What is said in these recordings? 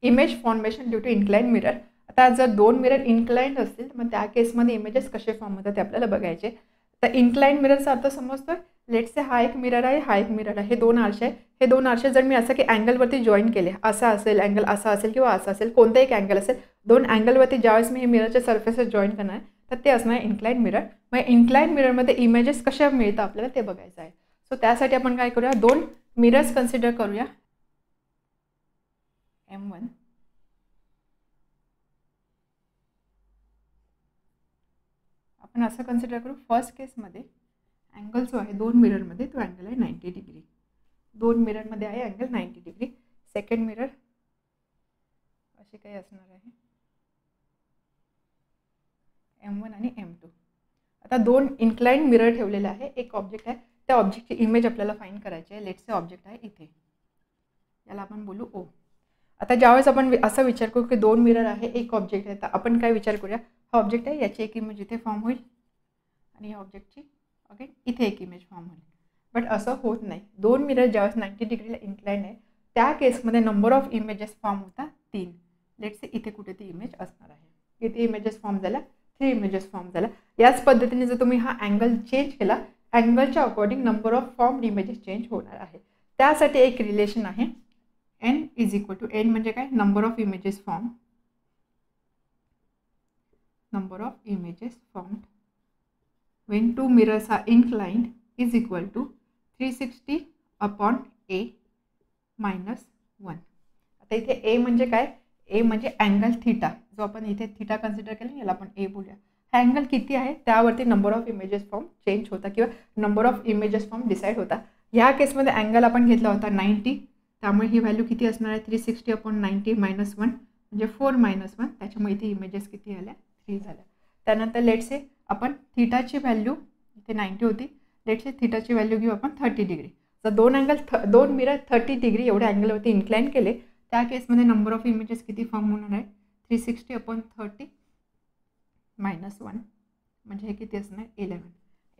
Image formation due to inclined mirror. आता जर दोन मिरर इन्क्लाइंड असतील तर मग त्या केसमध्ये इमेजेस कसे फॉर्म होतात ते आपल्याला बघायचे. तर इन्क्लाइंड मिररचा अर्थ समजतोय. लेट्स से हा एक मिरर आहे, हा एक मिरर आहे, हे दोन आरसे आहे. हे दोन आरसे जर मी असं की अँगलवरती जॉईन केले, असा असेल अँगल, असा असेल किंवा असा असेल, कोणता एक अँगल असेल, दोन अँगलवरती ज्यावेळेस मी हे मिररच्या सर्फेसेस जॉईन करणार आहे तर ते असणार आहे इन्क्लाइंड मिरर. मग इन्क्लाइंड मिररमध्ये इमेजेस कशा मिळतात आपल्याला ते बघायचं आहे. सो त्यासाठी आपण काय करूया, दोन मिरर्स कन्सिडर करूया. M1 आपण असं कन्सिडर करू. फर्स्ट केसमध्ये अँगल जो आहे दोन मिररमध्ये तो अँगल आहे 90 डिग्री. दोन मिररमध्ये आहे अँगल 90 डिग्री. सेकंड मिरर असे काही असणार आहे M1 आणि M2. आता दोन इन्क्लाइंड मिरर ठेवलेले आहे. एक ऑब्जेक्ट आहे, त्या ऑब्जेक्टची इमेज आपल्याला फाइंड करायची आहे. लेट्स से ऑब्जेक्ट आहे इथे, याला आपण बोलू O. आता ज्यावेळेस आपण असा विचार करू की दोन मिरर आहे, एक ऑब्जेक्ट आहे, तर आपण काय विचार करूया, हा ऑब्जेक्ट आहे, याची एक इमेज इथे फॉर्म होईल आणि या ऑब्जेक्टची अगेन इथे एक इमेज फॉर्म होईल. बट असं होत नाही. दोन मिरर ज्यावेळेस 90 डिग्रीला इन्क्लाइंड आहे त्या केसमध्ये नंबर ऑफ इमेजेस फॉर्म होतात 3. लेट्स से इथे कुठे ती इमेज असणार आहे. किती इमेजेस फॉर्म झाल्या, 3 इमेजेस फॉर्म झाल्या. याच पद्धतीने जर तुम्ही हा अँगल चेंज केला, अँगलच्या according number of formed images change होणार आहे. त्यासाठी एक रिलेशन आहे, n is equal to n म्हणजे काय, number of images form, number of images formed when two mirrors are inclined is equal to 360 upon a minus 1. आता इथे a म्हणजे काय, a म्हणजे अँगल थीटा, जो आपण इथे थीटा कन्सिडर केला याला आपण a बोलूया. हा अँगल किती आहे त्यावरती number of images form change होता किंवा number of images form decide होता. ह्या केसमध्ये अँगल आपण घेतला होता 90, त्यामुळे ही व्हॅल्यू किती असणार आहे 360 अपॉन 90 मायनस 1 म्हणजे 4 मायनस 1. त्याच्यामुळे इथे इमेजेस किती आल्या, 3 झाल्या. त्यानंतर लेट्स से आपण थीटाची व्हॅल्यू इथे 90 होती, लेट्स से थीटाची व्हॅल्यू घेऊ आपण 30 डिग्री. जर दोन मिरर 30 डिग्री एवढ्या अँगलवरती इन्क्लाइन केले त्या केसमध्ये नंबर ऑफ इमेजेस किती फॉर्म होणार आहे 360 अपॉन 30 मायनस 1 म्हणजे हे किती असणार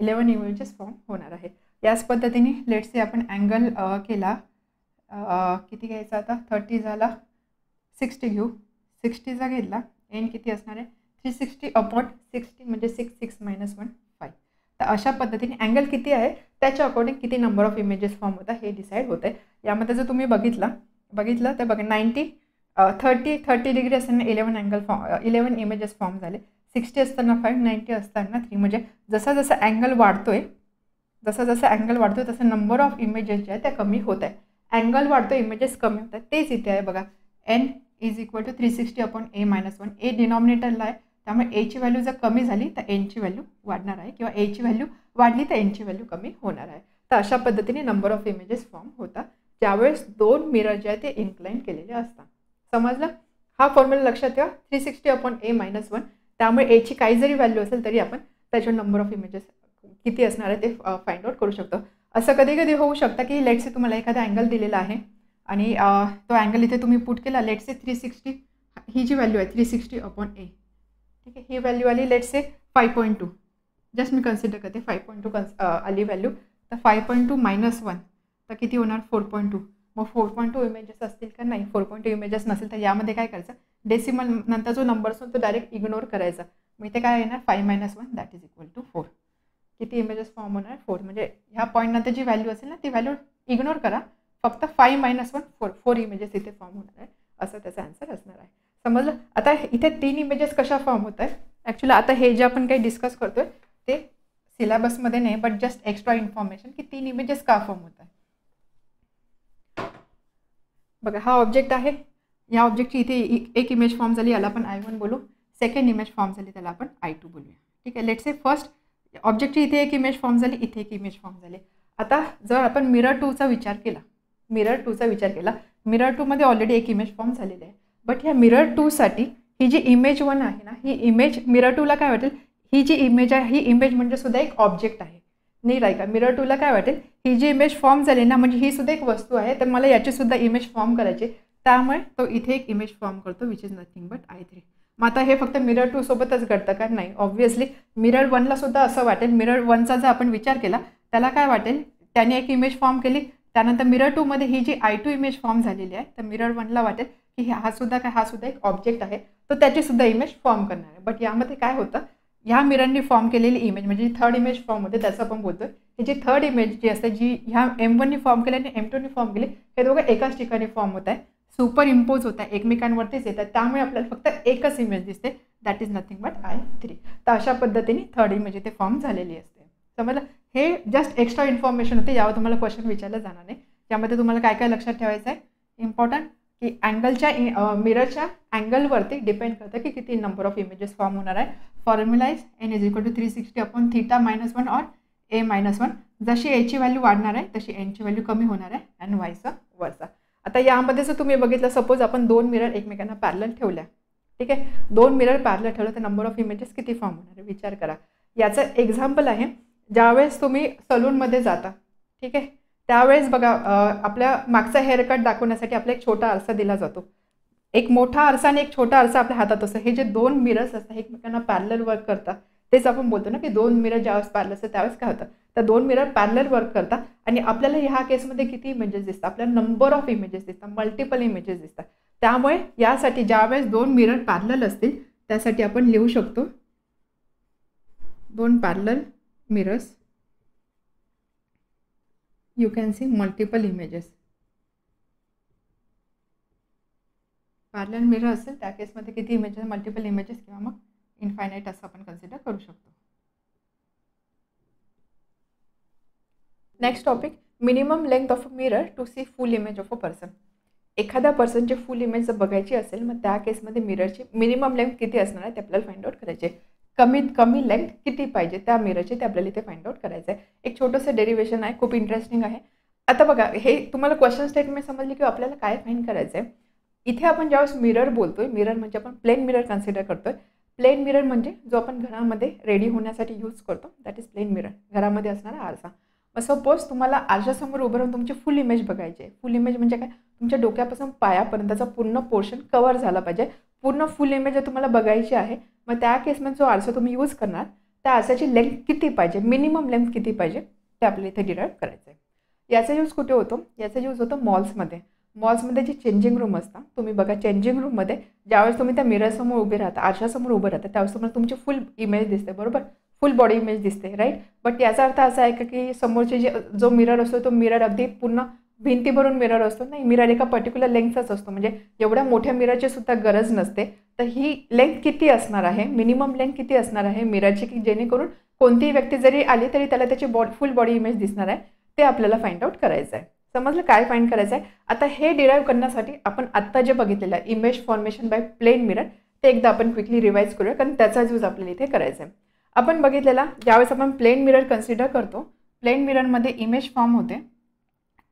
11 इमेजेस फॉर्म होणार आहे. याच पद्धतीने लेट्स से आपण अँगल केला, किती घ्यायचा आता 30 झाला, 60 घेऊ, 60चा घेतला, एन किती असणार आहे 360 अपॉन 60 म्हणजे 6 मायनस 1 5. तर अशा पद्धतीने अँगल किती आहे त्याच्या अकॉर्डिंग किती नंबर ऑफ इमेजेस फॉर्म होतात हे डिसाईड होतं आहे. यामध्ये जर तुम्ही बघितलं तर बघा 30 डिग्री असताना 11 इमेजेस फॉर्म झाले, 60 असताना 5, 90 असताना 3. म्हणजे जसा जसा अँगल वाढतोय तसं नंबर ऑफ इमेजेस ज्या आहेत त्या कमी होत आहे. अँगल वाढतो, इमेजेस कमी होतात. तेच इथे आहे बघा, n is equal to 360 upon a minus 1. A डिनॉमिनेटरला आहे त्यामुळे एची व्हॅल्यू जर कमी झाली तर एनची व्हॅल्यू वाढणार आहे किंवा एची व्हॅल्यू वाढली तर एनची व्हॅल्यू कमी होणार आहे. तर अशा पद्धतीने नंबर ऑफ इमेजेस फॉर्म होतात ज्यावेळेस दोन मिरर जे आहे ते इन्क्लाइन केलेले असतात. समजलं? हा फॉर्म्युला लक्षात ठेवा, 360 अपॉन a मायनस 1. त्यामुळे एची काही जरी व्हॅल्यू असेल तरी आपण त्याच्यावर नंबर ऑफ इमेजेस किती असणार आहे ते फाइंड आउट करू शकतो. असं कधी कधी होऊ शकतं की लेट्स से तुम्हाला एखादा अँगल दिलेला आहे आणि तो अँगल इथे तुम्ही पुट केला, let's say 360, he G value आहे 360 अपॉन a, ठीक आहे, ही व्हॅल्यू आली let's say 5.2. Just me consider करते 5.2 आली व्हॅल्यू. तर 5.2 मायनस 1 तर किती होणार 4.2. मग 4.2 इमेजेस असतील का नाही, 4.2 इमेजेस नसेल तर यामध्ये काय करायचं, डेसिमल नंतर जो नंबर असतो तो डायरेक्ट इग्नोर करायचा. मग इथे काय येणार 5 minus 1 that is equal to 4. किती इमेजेस फॉर्म होणार 4. म्हणजे ह्या पॉईंटनंतर जी व्हॅल्यू असेल ना ती व्हॅल्यू इग्नोर करा, फक्त 5 मायनस 1 4 इमेजेस इथे फॉर्म होणार आहे. असं त्याचा आन्सर असणार आहे. समजलं? आता इथे 3 इमेजेस कशा फॉर्म होत आहे ॲक्च्युली, आता हे जे आपण काही डिस्कस करतोय ते सिलेबसमध्ये नाही बट जस्ट एक्स्ट्रा इन्फॉर्मेशन की 3 इमेजेस का फॉर्म होत आहे. बघा हा ऑब्जेक्ट आहे, या ऑब्जेक्टची इथे एक इमेज फॉर्म झाली, याला आपण I1 बोलू. सेकंड इमेज फॉर्म झाली त्याला आपण I2 बोलूया. ठीक आहे, लेट्स से फर्स्ट ऑब्जेक्टची इथे एक इमेज फॉर्म झाली, इथे एक इमेज फॉर्म झाली. आता जर आपण मिरर 2चा विचार केला, मिरर 2मध्ये ऑलरेडी एक इमेज फॉर्म झालेली आहे. बट ह्या मिरर 2साठी ही जी इमेज 1 आहे ना, ही इमेज मिरर 2ला काय वाटेल, ही जी इमेज आहे ही इमेज म्हणजे सुद्धा एक ऑब्जेक्ट आहे, नाही राय का. मिरर 2ला काय वाटेल, ही जी इमेज फॉर्म झाली ना म्हणजे ही सुद्धा एक वस्तू आहे, तर मला याची सुद्धा इमेज फॉर्म करायची, त्यामुळे तो इथे एक इमेज फॉर्म करतो which is nothing but I3. मग आता हे फक्त मिरर 2 सोबतच घडतं का, नाही. ऑब्व्हियसली मिरर 1ला सुद्धा असं वाटेल. मिरर 1चा जर आपण विचार केला त्याला काय वाटेल, त्याने एक इमेज फॉर्म केली, त्यानंतर मिरर 2मध्ये ही जी I2 इमेज फॉर्म झालेली आहे तर मिरर 1ला वाटेल की हा सुद्धा एक ऑब्जेक्ट आहे, तो त्याची सुद्धा इमेज फॉर्म करणार आहे. बट यामध्ये काय होतं, ह्या मिररने फॉर्म केलेली इमेज म्हणजे जी थर्ड इमेज फॉर्म होते त्याचं आपण बोलतोय, ही जी थर्ड इमेज जी असते, जी ह्या M1ने फॉर्म केली आणि M2ने फॉर्म केली, हे दोघं एकाच ठिकाणी फॉर्म होत आहे, सुपर इम्पोज होत आहे, एकमेकांवरतीच येतात. त्यामुळे आपल्याला फक्त एकच इमेज दिसते, that is nothing but I3. तर अशा पद्धतीने थर्ड इमेज इथे फॉर्म झालेली असते. समजलं? हे जस्ट एक्स्ट्रा इन्फॉर्मेशन होते, यावर तुम्हाला क्वेश्चन विचारलं जाणार नाही. त्यामध्ये तुम्हाला काय काय लक्षात ठेवायचं आहे इम्पॉर्टंट, की अँगलच्या मिररच्या अँगलवरती डिपेंड करतं की किती नंबर ऑफ इमेजेस फॉर्म होणार आहे. फॉर्म्युला इज n = 360/θ-1 और a-1. जशी एची व्हॅल्यू वाढणार आहे तशी एनची व्हॅल्यू कमी होणार आहे आणि वाईस वर्सा. आता यामध्ये जर तुम्ही बघितलं, सपोज आपण 2 मिरर एकमेकांना पॅरलल ठेवल्या, ठीक आहे, 2 मिरर पॅरलल ठेवलं तर नंबर ऑफ इमेजेस किती फॉर्म होणार आहे विचार करा. याचं एक्झाम्पल आहे, ज्यावेळेस तुम्ही सलूनमध्ये जाता, ठीक आहे, त्यावेळेस बघा आपल्या मागचा हेअरकट दाखवण्यासाठी आपला एक छोटा आरसा दिला जातो. एक मोठा आरसा आणि एक छोटा आरसा आपल्या हातात असतो. हे जे 2 मिरर्स असतात एकमेकांना पॅरलल वर्क करतात, तेच आपण बोलतो ना की 2 मिरर ज्यावेळेस पॅरलल असतात त्यावेळेस काय होतं, तर 2 मिरर पॅरलल वर्क करतात आणि आपल्याला ह्या केसमध्ये किती इमेजेस दिसतात, आपल्याला नंबर ऑफ इमेजेस दिसतात, मल्टिपल इमेजेस दिसतात. त्यामुळे यासाठी ज्यावेळेस 2 मिरर पॅरलल असतील त्यासाठी आपण लिहू शकतो 2 parallel mirrors, you can see multiple images. Parallel mirror असेल त्या केसमध्ये किती इमेजेस, मल्टिपल इमेजेस किंवा मग इन्फायनाईट असं आपण कन्सिडर करू शकतो. Next topic, minimum length of a mirror to see full image of a person. एखाद्या पर्सनची फुल इमेज जर बघायची असेल मग त्या केसमध्ये मिररची मिनिमम लेंथ किती असणार आहे ते आपल्याला फाइंड आउट करायचे. कमीत कमी लेंथ किती पाहिजे त्या मिररची ते आपल्याला इथे फाइंड आउट करायचं आहे. एक छोटंसं डेरिवेशन आहे, खूप इंटरेस्टिंग आहे. आता बघा, हे तुम्हाला क्वेश्चन स्टेटमेंट समजली की आपल्याला काय फाइंड करायचं आहे. इथे आपण ज्यावेळेस मिरर बोलतोय, मिरर म्हणजे आपण प्लेन मिरर कन्सिडर करतोय. प्लेन मिरर म्हणजे जो आपण घरामध्ये रेडी होण्यासाठी यूज करतो, दॅट इज प्लेन मिरर, घरामध्ये असणारा आरसा. मग सपोज तुम्हाला आरशासमोर उभं राहून तुमची फुल इमेज बघायची आहे. फुल इमेज म्हणजे काय, तुमच्या डोक्यापासून पायापर्यंतचा पूर्ण पोर्शन कव्हर झाला पाहिजे. पूर्ण फुल इमेज जर तुम्हाला बघायची आहे मग त्या केसमध्ये जो आरसा तुम्ही यूज करणार त्या आरशाची लेंथ किती पाहिजे, मिनिमम लेंथ किती पाहिजे ते आपल्याला इथे डिराईव्ह करायचं आहे. याचा यूज कुठे होतो, याचा यूज होतो मॉल्समध्ये. मॉल्समध्ये जी चेंजिंग रूम असतात, तुम्ही बघा चेंजिंग रूममध्ये ज्यावेळेस तुम्ही त्या मिररसमोर उभे राहता, आरशासमोर उभं राहता, त्यावेळेस तुम्हाला तुमची फुल इमेज दिसते, बरोबर, फुल बॉडी इमेज दिसते, राईट. बट याचा अर्थ असा आहे की समोरचे जो मिरर असतो तो मिरर अगदी पूर्ण भिंती भरून मिरर असतो, नाही, मिरर एका पर्टिक्युलर लेंथचाच असतो, म्हणजे एवढ्या मोठ्या मिररची सुद्धा गरज नसते. तर ही लेंथ किती असणार आहे, मिनिमम लेंथ किती असणार आहे मिररची, की जेणेकरून कोणतीही व्यक्ती जरी आली तरी त्याला त्याची फुल बॉडी इमेज दिसणार आहे, ते आपल्याला फाइंड आउट करायचं आहे. समजलं काय फाइंड करायचं आहे. आता हे डिराईव्ह करण्यासाठी आपण आत्ता जे बघितलेलं आहे image formation by plane mirror, ते एकदा आपण क्विकली रिवाइज करूया, कारण त्याचा यूज आपल्याला इथे करायचा आहे. आपण बघितलेला ज्यावेळेस आपण प्लेन मिरर कन्सिडर करतो, प्लेन मिररमध्ये इमेज फॉर्म होते.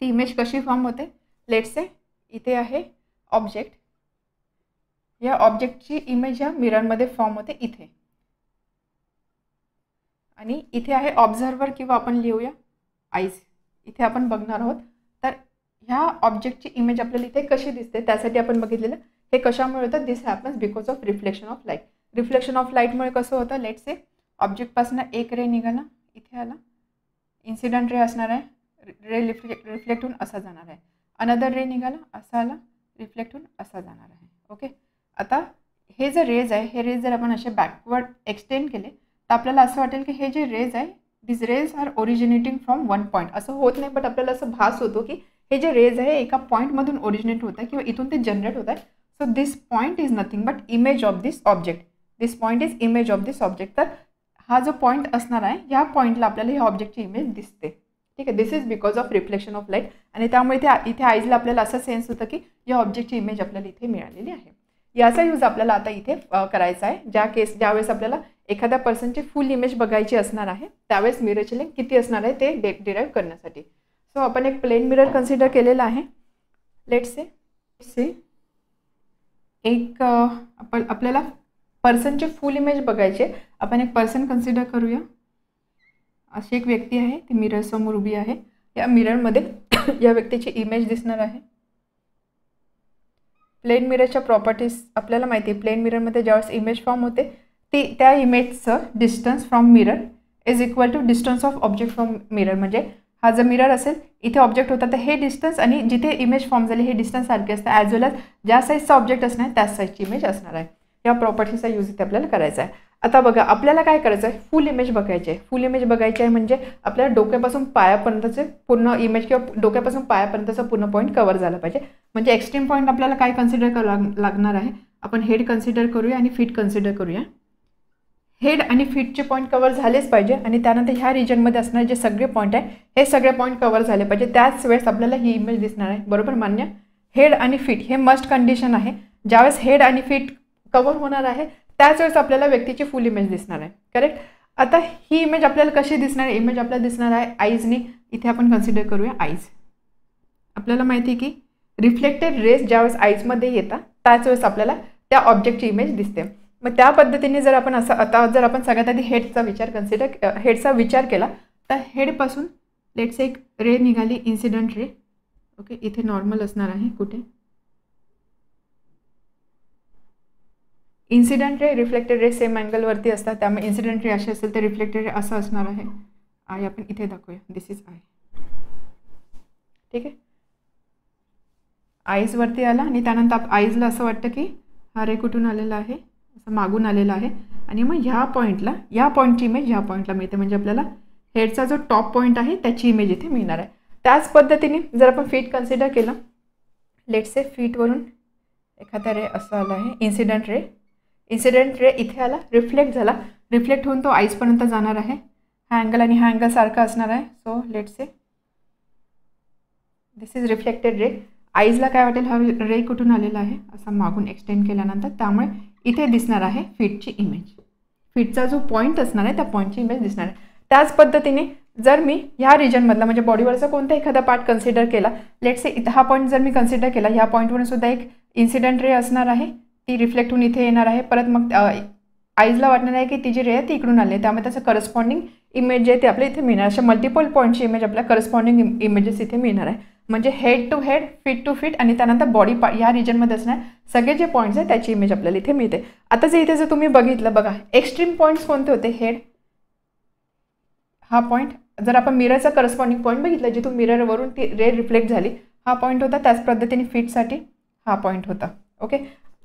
ती इमेज कशी फॉर्म होते, लेट्स से इथे आहे ऑब्जेक्ट, या ऑब्जेक्टची इमेज या मिररमध्ये फॉर्म होते इथे, आणि इथे आहे ऑब्झर्वर किंवा आपण लिहूया आईज. इथे आपण बघणार आहोत. तर ह्या ऑब्जेक्टची इमेज आपल्याला इथे कशी दिसते त्यासाठी आपण बघितलेलं हे कशामुळे होतं, this happens because of reflection of light. Reflection of लाईटमुळे कसं होतं, लेट्स से ऑब्जेक्टपासून एक रे निघाला, इथे आला, इन्सिडंट रे असणार आहे, रे रिफ्लेक्ट होऊन असा जाणार आहे. अनदर रे निघाला, असा आला, रिफ्लेक्ट होऊन असा जाणार आहे. ओके, आता हे जे रेज आहे, हे रेज जर आपण असे बॅकवर्ड एक्सटेंड केले तर आपल्याला असं वाटेल की हे जे रेज आहे, दिस rays are originating from one point. असं होत नाही, बट आपल्याला असं भास होतो की हे जे रेज आहे एका पॉईंटमधून ओरिजिनेट होत आहे किंवा इथून ते जनरेट होत आहे. So this point is nothing but image of this object. This point is image of this object. तर हा जो पॉईंट असणार आहे, या पॉईंटला आपल्याला ह्या ऑब्जेक्टची इमेज दिसते, ठीक आहे. This is because of reflection of light. आणि त्यामुळे इथे आईजला आपल्याला असं सेन्स होतं की या ऑब्जेक्टची इमेज आपल्याला इथे मिळालेली आहे. याचा यूज आपल्याला आता इथे करायचा आहे. ज्यावेळेस आपल्याला एखाद्या पर्सनची फुल इमेज बघायची असणार आहे त्यावेळेस मिररची लेंथ किती असणार आहे ते डिराईव्ह करण्यासाठी. सो आपण एक प्लेन मिरर कन्सिडर केलेला आहे. लेट्स से एक आपल्याला पर्सनची फुल इमेज बघायची आहे. आपण एक पर्सन कन्सिडर करूया. अशी एक व्यक्ती आहे, ती मिरर समोर उभी आहे. या मिररमध्ये या व्यक्तीची इमेज दिसणार आहे. प्लेन मिररच्या प्रॉपर्टीज आपल्याला माहिती आहे. प्लेन मिररमध्ये ज्यावेळेस इमेज फॉर्म होते त्या इमेजचं distance from mirror is equal to distance of object from mirror. म्हणजे हा जर मिरर असेल, इथे ऑब्जेक्ट होता, तर हे डिस्टन्स आणि जिथे इमेज फॉर्म झाली हे डिस्टन्स सारखे असतं, ॲज वेल एज ज्या साईजचा ऑब्जेक्ट असणार त्याच साईजची इमेज असणार आहे. या प्रॉपर्टीचा यूज इथे आपल्याला करायचा आहे. आता बघा, आपल्याला काय करायचं आहे, फुल इमेज बघायची आहे. फुल इमेज बघायची आहे म्हणजे आपल्याला डोक्यापासून पायापर्यंतचे पूर्ण इमेज किंवा डोक्यापासून पायापर्यंतचा पूर्ण पॉईंट कव्हर झाला पाहिजे. म्हणजे एक्स्ट्रीम पॉईंट आपल्याला काय कन्सिडर करावं लागणार आहे, आपण हेड कन्सिडर करूया आणि फीट कन्सिडर करूया. हेड आणि फीटचे पॉईंट कव्हर झालेच पाहिजे आणि त्यानंतर ह्या रिजनमध्ये असणारे जे सगळे पॉईंट आहे हे सगळे पॉईंट कव्हर झाले पाहिजे. त्याच वेळेस आपल्याला ही इमेज दिसणार आहे. बरोबर, मान्य. हेड आणि फीट हे मस्ट कंडिशन आहे. ज्यावेळेस हेड आणि फीट कव्हर होणार आहे त्याच वेळेस आपल्याला व्यक्तीची फुल इमेज दिसणार आहे. करेक्ट. आता ही इमेज आपल्याला कशी दिसणार आहे, इमेज आपल्याला दिसणार आहे आईजनी. इथे आपण कन्सिडर करूया आईज. आपल्याला माहिती आहे की रिफ्लेक्टेड रेस ज्यावेळेस आईजमध्ये येतात त्याच वेळेस आपल्याला त्या ऑब्जेक्टची इमेज दिसते. मग त्या पद्धतीने जर आपण असं आता जर आपण सगळ्यात आधी हेडचा विचार केला तर हेडपासून लेट्स एक रे निघाली, इन्सिडंट रे. ओके, इथे नॉर्मल असणार आहे. कुठे incident ray, reflected ray same अँगलवरती असतात, त्यामुळे इन्सिडंट रे असे असेल तर रिफ्लेक्टेड रे असं असणार आहे. आय आपण इथे दाखवूया, दिस इज आय. ठीक आहे, आईजवरती आला आणि त्यानंतर आईजला असं वाटतं की हा रे कुठून आलेला आहे, असं मागून आलेला आहे आणि मग ह्या पॉईंटला, या पॉईंटची इमेज ह्या पॉईंटला मिळते. म्हणजे आपल्याला हेडचा जो टॉप पॉईंट आहे त्याची इमेज इथे मिळणार आहे. त्याच पद्धतीने जर आपण फीट कन्सिडर केलं, लेट्स से फीटवरून एखादा रे असं आला आहे, इन्सिडंट रे. इन्सिडंट रे इथे आला, रिफ्लेक्ट झाला, रिफ्लेक्ट होऊन तो आईजपर्यंत जाणार आहे. हा अँगल आणि हा अँगल सारखा असणार आहे. So let's say this is reflected ray. आईजला काय वाटेल, हा रे कुठून आलेला आहे, असा मागून एक्सटेंड केल्यानंतर, त्यामुळे इथे दिसणार आहे फीटची इमेज. फीटचा जो पॉईंट असणार आहे त्या पॉईंटची इमेज दिसणार आहे. त्याच पद्धतीने जर मी ह्या रिजनमधला म्हणजे बॉडीवरचा कोणता एखादा पार्ट कन्सिडर केला, लेट्स से हा पॉईंट जर मी कन्सिडर केला, ह्या पॉईंटवरून सुद्धा एक इन्सिडंट रे असणार आहे, ती रिफ्लेक्ट होऊन इथे येणार आहे. परत मग आईजला वाटणार आहे की ती जी रे आहे ती इकडून आली आहे, त्यामुळे त्याचं करस्पॉन्डिंग इमेज जे आहे ते आपल्या इथे मिळणार. अशा मल्टिपल पॉईंटची इमेज आपल्या करस्पॉन्डिंग इमेजेस इथे मिळणार आहे. म्हणजे head to head, feet to feet आणि त्यानंतर बॉडी ह्या रिजनमध्ये असणार सगळे जे पॉईंट्स आहेत त्याची इमेज आपल्याला इथे मिळते. आता जे इथे जर तुम्ही बघितलं, बघा एक्स्ट्रीम पॉईंट्स कोणते होते, हेड हा पॉईंट. जर आपण मिररचा करस्पॉन्डिंग पॉईंट बघितला जिथून मिररवरून ती रे रिफ्लेक्ट झाली, हा पॉईंट होता. त्याच पद्धतीने फीटसाठी हा पॉईंट होता. ओके,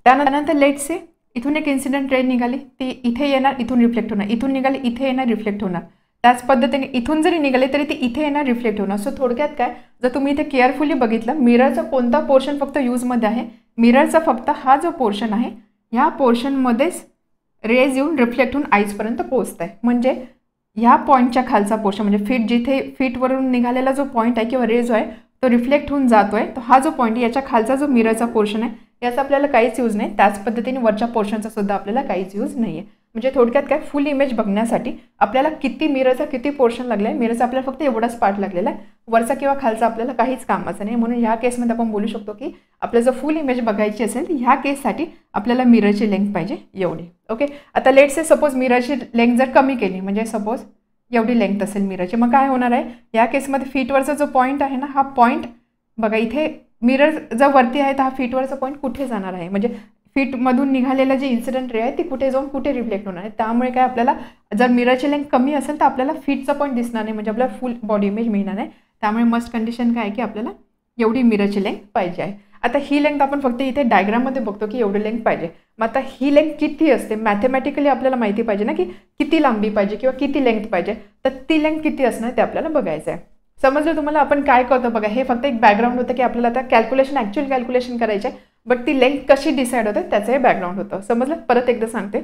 त्यानंतर लेट्स से इथून एक इन्सिडंट रे निघाली, ती इथे येणार, इथून रिफ्लेक्ट होणार, इथून निघाली इथे येणार, रिफ्लेक्ट होणार. त्याच पद्धतीने इथून जरी निघाले तरी ती इथे येणार, रिफ्लेक्ट होणार. सो थोडक्यात काय, जर तुम्ही इथे केअरफुली बघितलं, मिररचा कोणता पोर्शन फक्त यूजमध्ये आहे, मिररचा फक्त हा जो पोर्शन आहे ह्या पोर्शनमध्येच रेज येऊन रिफ्लेक्ट होऊन आईजपर्यंत पोहोचत आहे. म्हणजे ह्या पॉईंटच्या खालचा पोर्शन म्हणजे फीट, जिथे फीटवरून निघालेला जो पॉईंट आहे किंवा रे जो आहे तो रिफ्लेक्ट होऊन जातोय, तो हा जो पॉईंट याच्या खालचा जो मिररचा पोर्शन आहे याचा आपल्याला काहीच यूज नाही. त्याच पद्धतीने वरच्या पोर्शनचा सुद्धा आपल्याला काहीच यूज नाही आहे. म्हणजे थोडक्यात काय, फुल इमेज बघण्यासाठी आपल्याला किती मिररचा किती पोर्शन लागला आहे, मिररचा आपल्याला फक्त एवढाच पार्ट लागलेला आहे, वरचा किंवा खालचा आपल्याला काहीच कामाचं नाही. म्हणून ह्या केसमध्ये आपण बोलू शकतो की आपल्याला जर फुल इमेज बघायची असेल तर ह्या केससाठी आपल्याला मिररची लेंथ पाहिजे एवढी. ओके, आता लेट्स से सपोज मिररची लेंथ जर कमी केली, म्हणजे सपोज एवढी लेंथ असेल मिररची, मग काय होणार आहे, या केसमध्ये फीटवरचा जो पॉईंट आहे ना, हा पॉईंट बघा इथे मिरर जर वरती आहे तर हा फीटवरचा पॉईंट कुठे जाणार आहे, म्हणजे फीटमधून निघालेलं जे इन्सिडंट रे आहे ती कुठे जाऊन कुठे रिफ्लेक्ट होणार आहे. त्यामुळे काय, आपल्याला जर मिररची लेंथ कमी असेल तर आपल्याला फीटचा पॉईंट दिसणार नाही, म्हणजे आपल्याला फुल बॉडी इमेज मिळणार नाही. त्यामुळे मस्ट कंडिशन काय आहे की आपल्याला एवढी मिररची लेंथ पाहिजे आहे. आता ही लेंथ आपण फक्त इथे डायग्राममध्ये बघतो की एवढी लेंथ पाहिजे. मग आता ही लेंथ किती असते, मॅथमॅटिकली आपल्याला माहिती पाहिजे ना की किती लांबी पाहिजे किंवा किती लेंथ पाहिजे, तर ती लेंथ किती असणार ते आपल्याला बघायचं आहे. समजलं तुम्हाला आपण काय करतो बघा, हे फक्त एक बॅकग्राऊंड होतं की आपल्याला आता कॅल्क्युलेशन, ॲक्च्युअल कॅल्क्युलेशन करायचे आहे, बट ती लेंथ कशी डिसाईड होते त्याचं हे बॅकग्राऊंड होतं. समजलं, परत एकदा सांगते.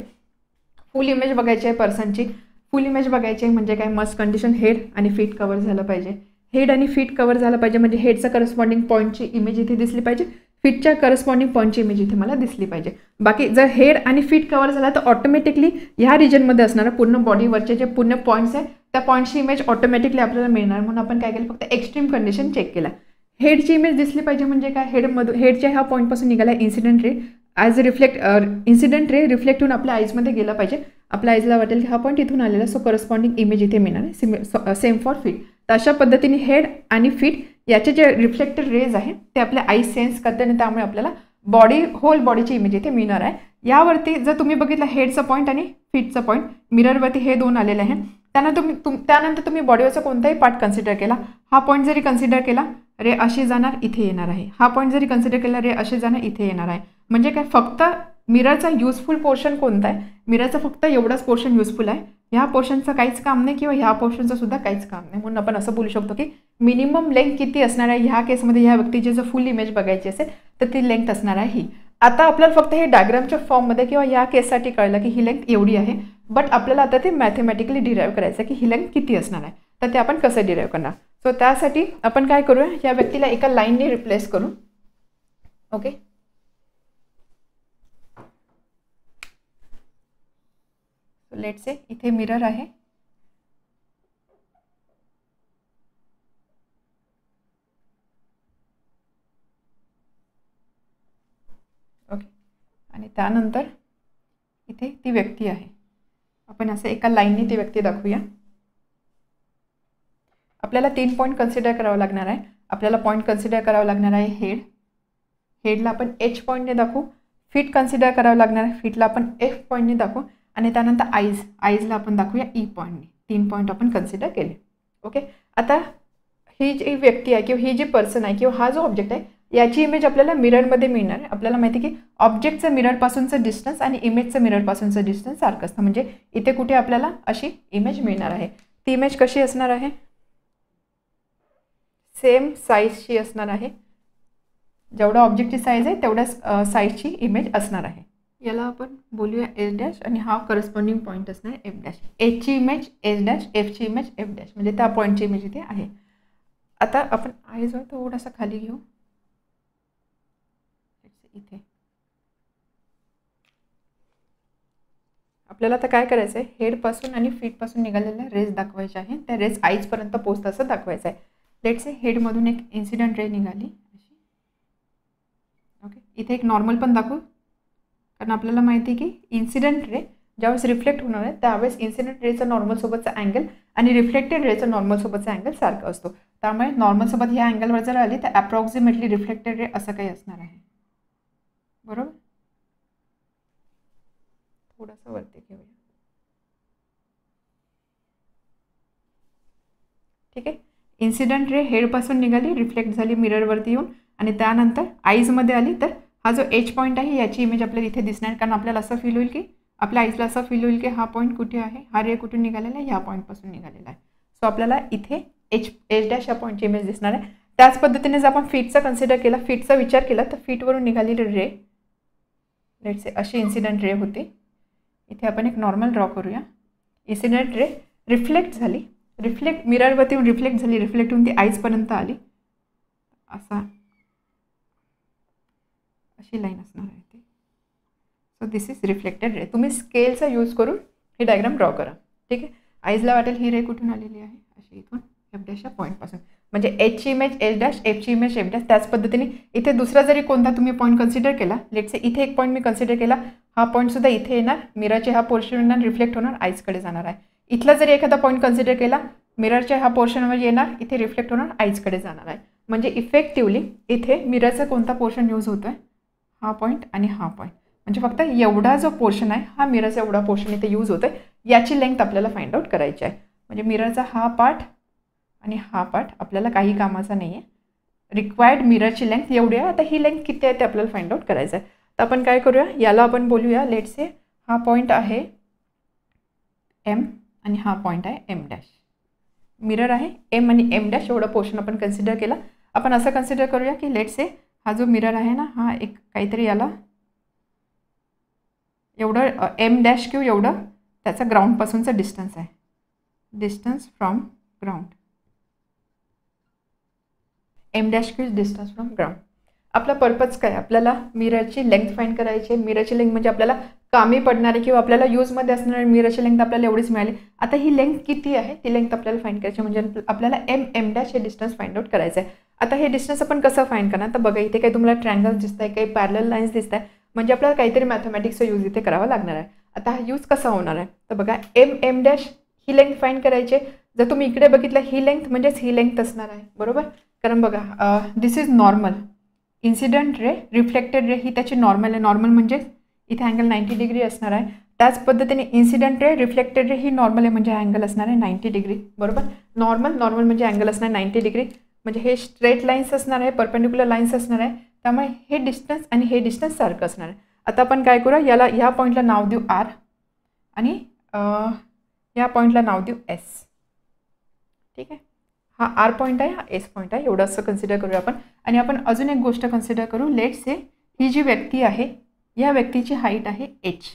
फुल इमेज बघायची आहे पर्सनची, फुल इमेज बघायची आहे म्हणजे काय, मस्ट कंडिशन हेड आणि फीट कव्हर झालं पाहिजे. हेड आणि फीट कव्हर झालं पाहिजे म्हणजे हेडचा करस्पॉन्डिंग पॉईंटची इमेज इथे दिसली पाहिजे, फीटच्या करस्पॉन्डिंग पॉईंटची इमेज इथे मला दिसली पाहिजे. बाकी जर हेड आणि फीट कव्हर झाला तर ऑटोमॅटिकली ह्या रिजनमध्ये असणारं पूर्ण बॉडीवरचे जे पूर्ण पॉईंट्स आहे त्या पॉईंटची इमेज ऑटोमॅटिकली आपल्याला मिळणार. म्हणून आपण काय केलं, फक्त एक्स्ट्रीम कंडिशन चेक केला. हेडची इमेज दिसली पाहिजे म्हणजे काय, हेडच्या ह्या पॉईंटपासून निघाला incident ray, as incident ray reflect होऊन आपल्या आईजमध्ये गेला पाहिजे. आपल्या आईजला वाटेल की हा पॉईंट इथून आलेला, सो करस्पॉन्डिंग इमेज इथे मिळणार आहे. Same for feet. तर अशा पद्धतीने हेड आणि फीट याचे जे रिफ्लेक्टेड रेज आहे ते आपल्या आई सेन्स करते आणि त्यामुळे आपल्याला होल बॉडीची इमेज इथे मिळणार आहे. यावरती जर तुम्ही बघितलं हेडचा पॉईंट आणि फीटचा पॉईंट मिररवरती हे दोन आलेले आहे. त्यानंतर तुम्ही बॉडीवरचा कोणताही पार्ट कन्सिडर केला, हा पॉईंट जरी कन्सिडर केला रे अशी जाणार इथे येणार आहे, हा पॉईंट जरी कन्सिडर केला रे असे जाणार इथे येणार आहे. म्हणजे काय, फक्त मिररचा युजफुल पोर्शन कोणता आहे, मिररचा फक्त एवढाच पोर्शन युजफुल आहे, ह्या पोर्शनचं काहीच काम नाही किंवा ह्या पोर्शनचं सुद्धा काहीच काम नाही. म्हणून आपण असं बोलू शकतो की मिनिमम लेंथ किती असणार आहे ह्या केसमध्ये, ह्या व्यक्तीची जर फुल इमेज बघायची असेल तर ती लेंथ असणार आहे ही. आता आपल्याला फक्त हे डायग्रामच्या फॉर्ममध्ये किंवा ह्या केससाठी कळलं की ही लेंथ एवढी आहे, बट आपल्याला आता ते मॅथमॅटिकली डिराईव्ह करायचं की ही लेंथ किती असणार आहे. तर ते आपण कसं डिराईव्ह करणार. सो त्यासाठी आपण काय करूया, या व्यक्तीला एका लाईनने रिप्लेस करू. ओके, लेट्स से इथे मिरर आहे, ओके, आणि त्यानंतर इथे ती व्यक्ती आहे. आपण असं एका लाईनने ती व्यक्ती दाखवूया. आपल्याला 3 पॉईंट कन्सिडर करावं लागणार आहे. आपल्याला पॉईंट कन्सिडर करावं लागणार आहे हेड, हेडला आपण एच पॉईंटने दाखवू. फीट कन्सिडर करावं लागणार आहे, फीटला आपण एफ पॉईंटने दाखवू. आणि त्यानंतर आईजला आपण दाखवूया ई पॉईंटने. 3 पॉईंट आपण कन्सिडर केले. ओके, आता ही जी व्यक्ती आहे किंवा ही जी पर्सन आहे किंवा हा जो ऑब्जेक्ट आहे याची इमेज आपल्याला मिररमध्ये मिळणार आहे. आपल्याला माहिती आहे की ऑब्जेक्टचं मिररपासूनचं डिस्टन्स आणि इमेजचं मिररपासूनचं डिस्टन्स सारखं असतं. म्हणजे इथे कुठे आपल्याला अशी इमेज मिळणार आहे. ती इमेज कशी असणार आहे, सेम साईजची असणार आहे. जेवढा ऑब्जेक्टची साईज आहे तेवढ्याच साईजची इमेज असणार आहे. याला आपण बोलूया एच डॅश आणि हा करस्पॉन्डिंग पॉईंट असणार एफ डॅश. एचची इमेज एच डॅश, एफची इमेज एफ डॅश, म्हणजे त्या पॉईंटची इमेज इथे आहे. आता आपण आईजवर थोडासा खाली घेऊ. इथे आपल्याला आता काय करायचं आहे, हेडपासून आणि फीटपासून निघालेल्या रेज दाखवायचे आहे. त्या रेज आईजपर्यंत पोहोचतं असं दाखवायचं आहे. लेट्स से हेडमधून एक इन्सिडेंट रे निघाली अशी. ओके, इथे एक नॉर्मल पण दाखवू, कारण आपल्याला माहिती आहे की इन्सिडेंट रे ज्यावेळेस रिफ्लेक्ट होणार आहे त्यावेळेस इन्सिडेंट रेचा नॉर्मलसोबतचा अँगल आणि रिफ्लेक्टेड रेचा नॉर्मलसोबतचा अँगल सारखं असतो. त्यामुळे नॉर्मलसोबत ह्या अँगलवर जर आली तर अप्रॉक्सिमेटली रिफ्लेक्टेड रे असं काही असणार आहे. बरोबर, थोडंसं वरती घेऊया. ठीक आहे, इन्सिडेंट रे हेडपासून निघाली, रिफ्लेक्ट झाली मिररवरती येऊन आणि त्यानंतर आईजमध्ये आली. तर हा जो एच पॉईंट आहे याची इमेज आपल्याला इथे दिसणार, कारण आपल्याला असं फील होईल की आपल्या आईजला असं फील होईल की हा पॉईंट कुठे आहे, हा रे कुठून निघालेला आहे, ह्या पॉईंटपासून निघालेला आहे. सो आपल्याला इथे एच डॅश या पॉईंटची इमेज दिसणार आहे. त्याच पद्धतीने जर आपण फीटचा कन्सिडर केला, फीटचा विचार केला तर फीटवरून निघालेली रे लेट्स से अशी इन्सिडेंट रे होती. इथे आपण एक नॉर्मल ड्रॉ करूया. इन्सिडेंट रे रिफ्लेक्ट झाली, रिफ्लेक्ट मिररवरती रिफ्लेक्ट झाली, रिफ्लेक्ट होऊन ती आईजपर्यंत आली. अशी लाईन असणार आहे ती. सो दिस इज रिफ्लेक्टेड रे. तुम्ही स्केलचा यूज करून हे डायग्राम ड्रॉ करा. ठीक आहे, आईजला वाटेल ही रे कुठून आलेली आहे, अशी इथून एफ डॅशच्या पॉईंटपासून. म्हणजे एचची इमेज एच डॅश, एफची इमेज एफ डॅश. त्याच पद्धतीने इथे दुसरा जरी कोणता तुम्ही पॉईंट कन्सिडर केला, लेट्स से इथे एक पॉईंट मी कन्सिडर केला, हा पॉईंटसुद्धा इथे येणार, मिररचे हा पोर्शन येणार, रिफ्लेक्ट होणार, आईजकडे जाणार आहे. इथला जरी एखादा पॉईंट कन्सिडर केला, मिररच्या हा पोर्शनवर येणार, इथे रिफ्लेक्ट होणार, आईजकडे जाणार आहे. म्हणजे इफेक्टिवली इथे मिररचा कोणता पोर्शन यूज होतो आहे, हा पॉईंट आणि हा पॉईंट. म्हणजे फक्त एवढा जो पोर्शन आहे हा मिररचा एवढा पोर्शन इथे यूज होतो आहे, याची लेंथ आपल्याला फाइंड आउट करायची आहे. म्हणजे मिररचा हा पार्ट आणि हा पार्ट आपल्याला काही कामाचा नाही आहे. रिक्वायर्ड मिररची लेंथ एवढी आहे. आता ही लेंथ किती आहे ते आपल्याला फाइंड आउट करायचं आहे. तर आपण काय करूया, याला आपण बोलूया लेट्स से हा पॉईंट आहे एम आणि हा पॉईंट आहे एम डॅश. मिरर आहे एम आणि एम डॅश एवढा पोर्शन आपण कन्सिडर केला. आपण असं कन्सिडर करूया की लेट्स से हा जो मिरर आहे ना, हा एक काहीतरी याला एवढं एम डॅश क्यू एवढं त्याचा ग्राउंडपासूनचा डिस्टन्स आहे, distance from ground. M dash Q distance from ground. आपला पर्पज काय, आपल्याला मिररची लेंथ फाइंड करायची. मिररची लेंथ म्हणजे आपल्याला कामी पडणारी किंवा आपल्याला यूजमध्ये असणारी मिररची लेंथ आपल्याला एवढीच मिळाली. आता ही लेंथ किती आहे ती लेंथ आपल्याला फाइंड करायची. म्हणजे आपल्याला एम डॅश हे डिस्टन्स फाइंड आउट करायचं आहे. आता हे डिस्टन्स आपण कसं फाइंड करणार, तर बघा इथे काही तुम्हाला ट्रँगल्स दिसत आहे, काही पॅरलल लाईन्स दिसत आहे. म्हणजे आपल्याला काहीतरी मॅथमॅटिक्सचा यूज इथे करावा लागणार आहे. आता हा यूज कसा होणार आहे, तर बघा एम डॅश ही लेंथ फाइंड करायची. जर तुम्ही इकडे बघितलं ही लेंथ म्हणजेच ही लेंथ असणार आहे, बरोबर. कारण बघा this is normal, incident ray, reflected ray ही त्याची नॉर्मल आहे. नॉर्मल म्हणजे इथे अँगल 90 डिग्री असणार आहे. त्याच पद्धतीने इन्सिडेंट रे रिफ्लेक्टेड रे ही नॉर्मल आहे म्हणजे अँगल असणार आहे 90 डिग्री बरोबर. नॉर्मल म्हणजे अँगल असणार 90 डिग्री म्हणजे हे स्ट्रेट लाईन्स असणार आहे, परपेंडिक्युलर लाईन्स असणार आहे, त्यामुळे हे डिस्टन्स आणि हे डिस्टन्स सारखं असणार आहे. आता आपण काय करूया, याला ह्या पॉईंटला नाव देऊ आर आणि या पॉईंटला नाव देऊ एस. ठीक आहे, हा आर पॉईंट आहे, हा एस पॉईंट आहे, एवढं असं कन्सिडर करूया आपण. आणि आपण अजून एक गोष्ट कन्सिडर करू. लेट से ही जी व्यक्ती आहे या व्यक्तीची हाईट आहे एच.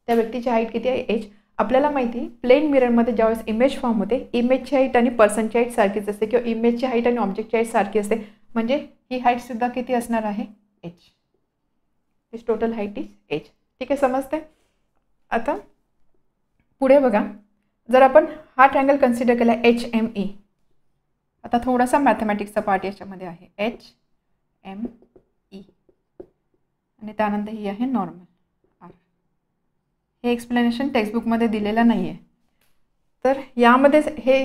त्या व्यक्तीची हाईट किती आहे एच. आपल्याला माहिती आहे प्लेन मिररमध्ये ज्यावेळेस इमेज फॉर्म होते इमेजची हाईट आणि पर्सनची हाईट सारखीच असते किंवा इमेजची हाईट आणि ऑब्जेक्टची हाईट सारखी असते, म्हणजे ही हाईटसुद्धा किती असणार आहे H. This total height is H. ठीक आहे, समजते. आता पुढे बघा, जर आपण हा ट्रायंगल कन्सिडर केला एच एम ई. आता थोडासा मॅथमॅटिक्सचा पार्ट याच्यामध्ये आहे. एच एम ई आणि त्यानंतर ही आहे नॉर्मल आर. हे एक्सप्लेनेशन टेक्स्टबुकमध्ये दिलेलं नाही आहे. तर यामध्ये हे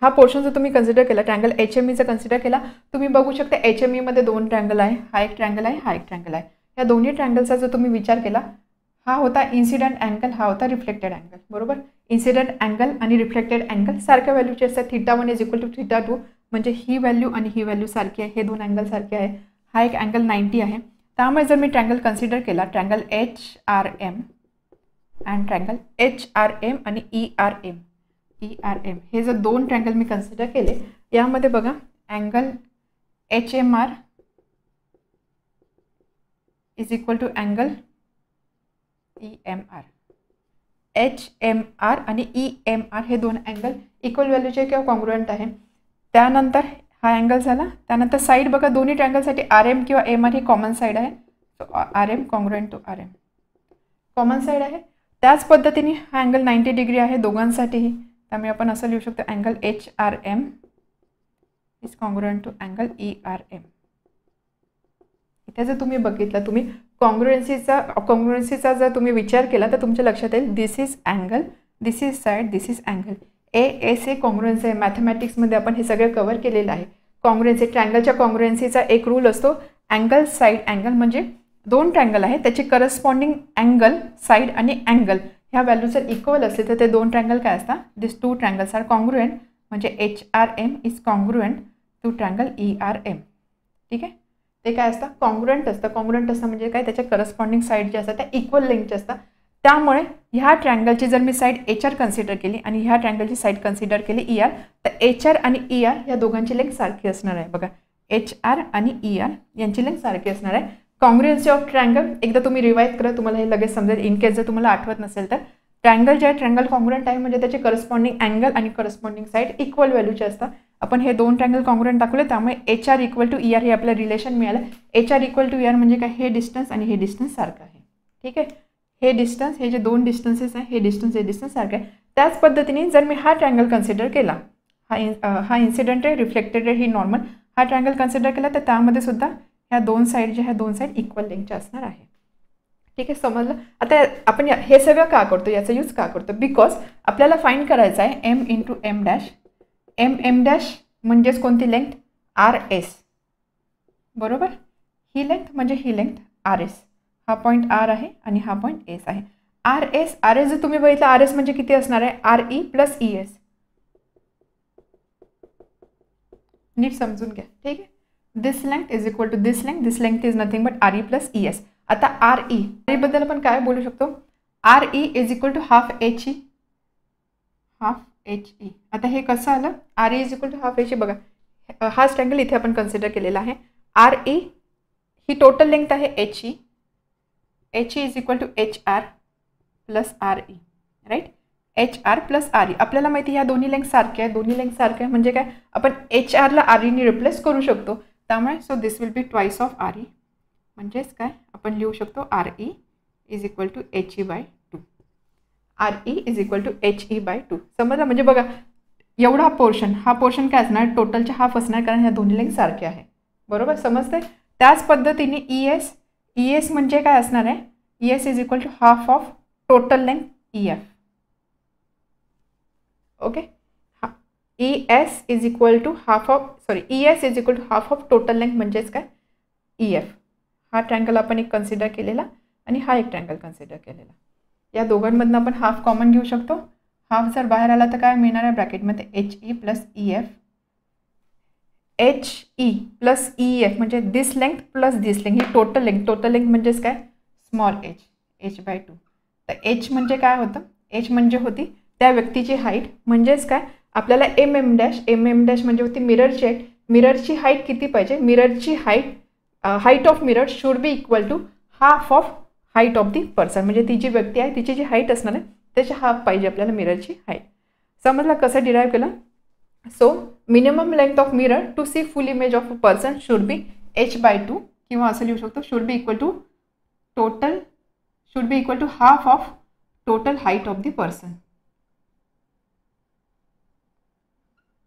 हा पोर्शन जर तुम्ही कन्सिडर केला ट्रायंगल एच एम ईचा कन्सिडर केला, तुम्ही बघू शकता एच एम ईमध्ये 2 ट्रायंगल आहे. हा एक ट्रायंगल आहे, हा एक ट्रायंगल आहे. या दोन्ही ट्रायंगलचा जर तुम्ही विचार केला, हा होता इन्सिडेंट अँगल, हा होता रिफ्लेक्टेड अँगल बरोबर. इन्सिडेंट अँगल आणि रिफ्लेक्टेड अँगल सारख्या व्हॅल्यूचे असतात. θ1 इज इक्वल टू θ2 म्हणजे ही व्हॅल्यू आणि ही व्हॅल्यू सारखी आहे. हे 2 अँगल सारखे आहे. हा एक अँगल 90 आहे. त्यामुळे जर मी ट्रायंगल कन्सिडर केला triangle H R M and triangle H R M आणि ई आर एम हे जर 2 ट्रायंगल मी कन्सिडर केले, यामध्ये बघा angle H M R is equal to angle E M R. H M R आणि ई एम आर हे 2 अँगल इक्वल व्हॅल्यूचे किंवा कॉन्ग्रुएंट आहे. त्यानंतर हा अँगल झाला. त्यानंतर साईड बघा, दोन्ही ट्रायंगलसाठी आर एम किंवा एम आर ही कॉमन साईड आहे. So R M congruent to R M common side आहे. त्याच पद्धतीने हा अँगल 90 डिग्री आहे दोघांसाठीही. त्यामुळे आपण असं लिहू शकतो angle H R M is congruent to angle E R M. इथे जर तुम्ही बघितलं, तुम्ही कॉन्ग्रुएन्सीचा जर तुम्ही विचार केला तर तुमच्या लक्षात येईल this is angle, this is side, this is angle. S हे कॉन्ग्रुएन्सी आहे. मॅथमॅटिक्समध्ये आपण हे सगळं कव्हर केलेलं आहे. कॉन्ग्रुएन्सी ट्रायंगलच्या कॉन्ग्रुएन्सीचा एक रूल असतो, अँगल साईड अँगल, म्हणजे 2 ट्रायंगल आहे त्याचे करस्पॉन्डिंग अँगल साईड आणि अँगल ह्या व्हॅल्यू जर इक्वल असले तर ते 2 ट्रायंगल काय असतात, दिस 2 ट्रायंगल्स आर कॉन्ग्रुएंट. म्हणजे H R M is congruent to triangle E R M. ठीक आहे, ते काय असतं कॉन्ग्रुएंट असतं. कॉन्ग्रुएंट असतं म्हणजे काय, त्याच्या करस्पॉन्डिंग साईड जे असतात त्या इक्वल लेंथचे असतात. त्यामुळे ह्या ट्रायंगलची जर मी साईड एच आर कन्सिडर केली आणि ह्या ट्रायंगलची साईड कन्सिडर केली ई आर, तर एच आर आणि ई आर या दोघांची लेंथ सारखी असणार आहे. बघा, एच आर आणि ई आर यांची लेंथ सारखी असणार आहे. कॉन्ग्रुएन्सी ऑफ ट्रायंगल एकदा तुम्ही रिवाइज करा, तुम्हाला हे लगेच समजेल. इन केस जर तुम्हाला आठवत नसेल तर ट्रायंगल जे आहे ट्रायंगल कॉन्ग्रुएंट आहे म्हणजे त्याचे करस्पॉन्डिंग अँगल आणि करस्पॉन्डिंग साईड इक्वल व्हॅल्यूचे असतात. आपण हे 2 ट्रायंगल कॉन्ग्रुएंट दाखवले, त्यामुळे H R equal to E R हे आपलं रिलेशन मिळालं. H R equal to E R म्हणजे काय, हे डिस्टन्स आणि हे डिस्टन्स सारखं आहे. ठीक आहे, हे डिस्टन्स, हे जे 2 डिस्टन्सेस आहे, हे डिस्टन्स सारखं आहे. त्याच पद्धतीने जर मी हा ट्रायंगल कन्सिडर केला, हा इन्सिडेंट रे रिफ्लेक्टेड रे ही नॉर्मल, हा ट्रायंगल कन्सिडर केला तर त्यामध्ये सुद्धा ह्या 2 साईड जे ह्या 2 साईड इक्वल लेंथच्या असणार आहे. ठीक आहे, समजलं. आता आपण हे सगळं का करतो, याचा यूज का करतो, बिकॉज आपल्याला फाइंड करायचं आहे M into M dash. M dash म्हणजेच कोणती लेंथ, आर एस बरोबर. ही लेंथ म्हणजे ही लेंथ आर एस. हा पॉईंट आर आहे आणि हा पॉईंट एस आहे. आर एस जर तुम्ही बघितलं, आर एस म्हणजे किती असणार आहे, R E plus E S. नीट समजून घ्या. ठीक आहे, this length is equal to this length. This length is nothing but R E plus E S. आता आर ई बद्दल आपण काय बोलू शकतो, R E is equal to half H E. Half H E. आता हे कसं आलं, R E is equal to half H E. बघा, हा ट्रायंगल इथे आपण कन्सिडर केलेला आहे. आर ई ही टोटल लेंथ आहे H E. H E is equal to H R plus R E. Right, H R plus R E. आपल्याला माहिती ह्या दोन्ही लेंथ सारख्या आहे. दोन्ही लेंथ सारख्या आहे म्हणजे काय, आपण एच आरला आर ईने रिप्लेस करू शकतो. त्यामुळे so this will be twice of R E. म्हणजेच काय, आपण लिहू शकतो R E is equal to H E by 2. R E is equal to H E by 2. समजलं. म्हणजे बघा, एवढा पोर्शन, हा पोर्शन काय असणार, टोटलच्या हाफ असणार, कारण ह्या दोन्ही लेंथ सारख्या आहे. बरोबर, समजते. त्याच पद्धतीने ई एस म्हणजे काय असणार आहे, E S is equal to half of total length E F. Okay, E S is equal to half of E S is equal to half of total length म्हणजेच काय, ई एफ. हा triangle आपण एक consider केलेला आणि हा एक triangle consider केलेला. या दोघांमधनं आपण हाफ कॉमन घेऊ शकतो. हाफ जर बाहेर आला तर काय मिळणार आहे ब्रॅकेटमध्ये HE plus EF. HE plus EF म्हणजे दिस लेंथ प्लस दिस लेंथ, ही टोटल लेंथ. टोटल लेंथ म्हणजेच काय स्मॉल h/2. तर h म्हणजे काय होतं, h म्हणजे होती त्या व्यक्तीची हाईट. म्हणजेच काय आपल्याला MM डॅश म्हणजे होती मिररची हाईट. मिररची हाईट किती पाहिजे, मिररची height of mirror should be equal to half of height of the person. म्हणजे ती जी व्यक्ती आहे तिची जी हाईट असणार आहे त्याची हाफ पाहिजे आपल्याला मिररची हाईट. समजलं कसं डिराईव्ह केलं. So minimum length of mirror to see full image of a person should be h/2 किंवा असं लिहू शकतो should be equal to half of total height of the person.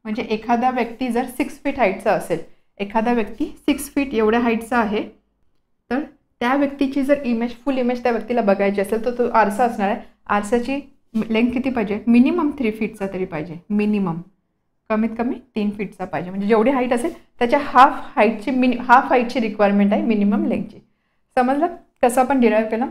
म्हणजे एखादा व्यक्ती जर 6 फीट हाईटचा असेल, एखादा व्यक्ती 6 फीट एवढ्या हाईटचा आहे, तर त्या व्यक्तीची जर फुल इमेज त्या व्यक्तीला बघायची असेल तर तो आरसा असणार आहे. आरसाची लेंथ किती पाहिजे, मिनिमम 3 फीटचा तरी पाहिजे. मिनिमम कमीत कमी 3 फीटचा पाहिजे. म्हणजे जेवढी हाईट असेल त्याच्या हाफ हाईटची रिक्वायरमेंट आहे मिनिमम लेंथची. समजलं कसं आपण डिराईव्ह केलं.